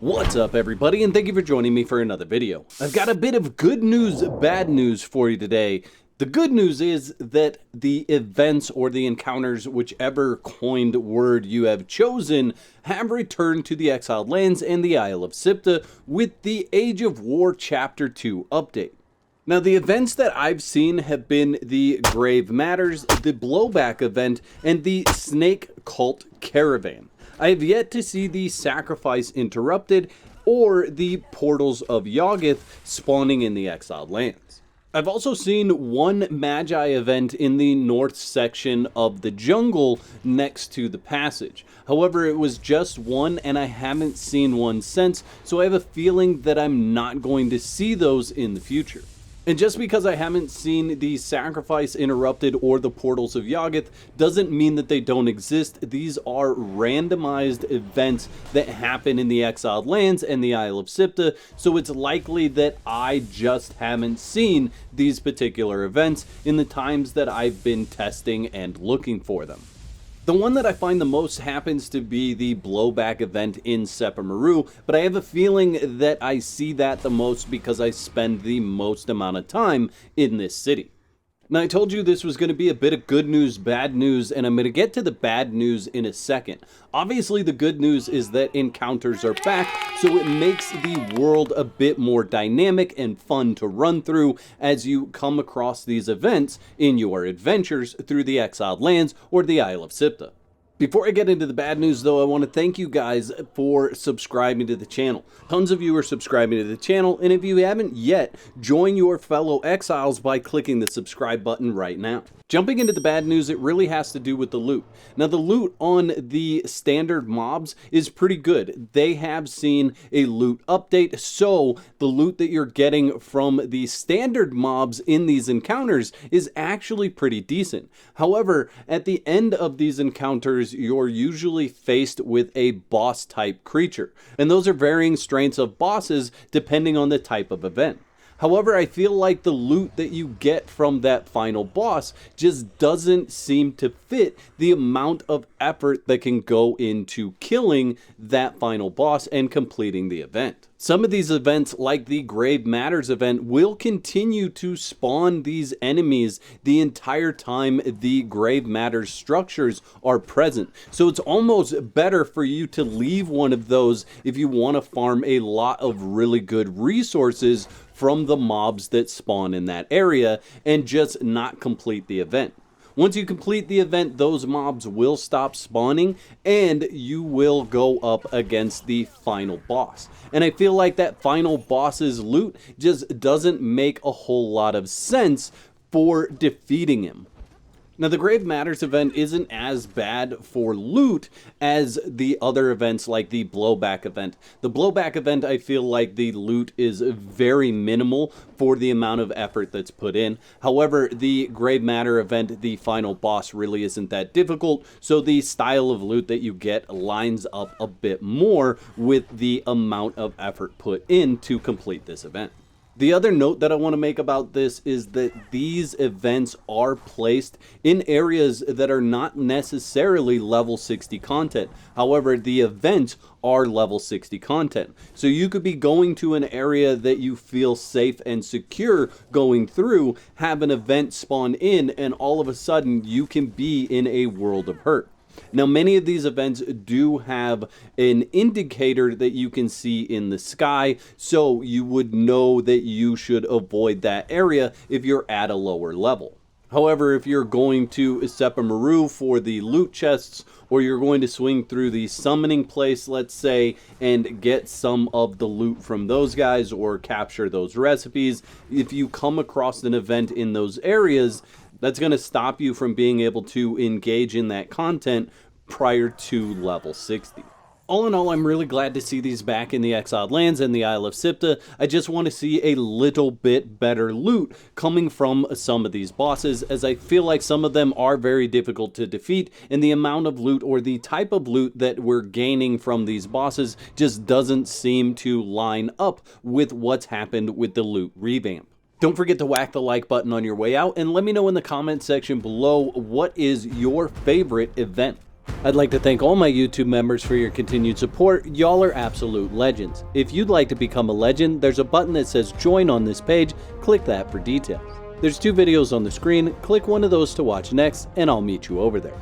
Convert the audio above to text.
What's up everybody, and thank you for joining me for another video. I've got a bit of good news, bad news for you today. The good news is that the events or the encounters, whichever coined word you have chosen, have returned to the Exiled Lands and the Isle of Siptah with the Age of War Chapter 2 update. Now, the events that I've seen have been the Grave Matters, the Blowback event, and the Snake Cult Caravan. I have yet to see the Sacrifice Interrupted or the Portals of Yawgmoth spawning in the Exiled Lands. I've also seen one Magi event in the north section of the jungle next to the passage. However, it was just one and I haven't seen one since, so I have a feeling that I'm not going to see those in the future. And just because I haven't seen the Sacrifice Interrupted or the Portals of Yawgmoth doesn't mean that they don't exist. These are randomized events that happen in the Exiled Lands and the Isle of Siptah, so it's likely that I just haven't seen these particular events in the times that I've been testing and looking for them. The one that I find the most happens to be the Blowback event in Sephiroth, but I have a feeling that I see that the most because I spend the most amount of time in this city. Now, I told you this was going to be a bit of good news, bad news, and I'm going to get to the bad news in a second. Obviously, the good news is that encounters are back, so it makes the world a bit more dynamic and fun to run through as you come across these events in your adventures through the Exiled Lands or the Isle of Siptah. Before I get into the bad news though, I want to thank you guys for subscribing to the channel. Tons of you are subscribing to the channel, and if you haven't yet, join your fellow exiles by clicking the subscribe button right now. Jumping into the bad news, it really has to do with the loot. Now, the loot on the standard mobs is pretty good. They have seen a loot update, so the loot that you're getting from the standard mobs in these encounters is actually pretty decent. However, at the end of these encounters, you're usually faced with a boss type creature, and those are varying strengths of bosses depending on the type of event. However, I feel like the loot that you get from that final boss just doesn't seem to fit the amount of effort that can go into killing that final boss and completing the event. Some of these events, like the Grave Matters event, will continue to spawn these enemies the entire time the Grave Matters structures are present. So it's almost better for you to leave one of those if you want to farm a lot of really good resources from the mobs that spawn in that area and just not complete the event. Once you complete the event, those mobs will stop spawning and you will go up against the final boss. And I feel like that final boss's loot just doesn't make a whole lot of sense for defeating him. Now, the Grave Matters event isn't as bad for loot as the other events like the Blowback event. The Blowback event, I feel like the loot is very minimal for the amount of effort that's put in. However, the Grave Matter event, the final boss really isn't that difficult, so the style of loot that you get lines up a bit more with the amount of effort put in to complete this event. The other note that I want to make about this is that these events are placed in areas that are not necessarily level 60 content. However, the events are level 60 content. So you could be going to an area that you feel safe and secure going through, have an event spawn in, and all of a sudden you can be in a world of hurt. Now, many of these events do have an indicator that you can see in the sky, so you would know that you should avoid that area if you're at a lower level. However, if you're going to Sephiroth for the loot chests, or you're going to swing through the summoning place, let's say, and get some of the loot from those guys or capture those recipes, if you come across an event in those areas, that's going to stop you from being able to engage in that content prior to level 60. All in all, I'm really glad to see these back in the Exiled Lands and the Isle of Siptah. I just want to see a little bit better loot coming from some of these bosses, as I feel like some of them are very difficult to defeat, and the amount of loot or the type of loot that we're gaining from these bosses just doesn't seem to line up with what's happened with the loot revamp. Don't forget to whack the like button on your way out, and let me know in the comment section below what is your favorite event. I'd like to thank all my YouTube members for your continued support. Y'all are absolute legends. If you'd like to become a legend, there's a button that says join on this page. Click that for details. There's 2 videos on the screen. Click one of those to watch next, and I'll meet you over there.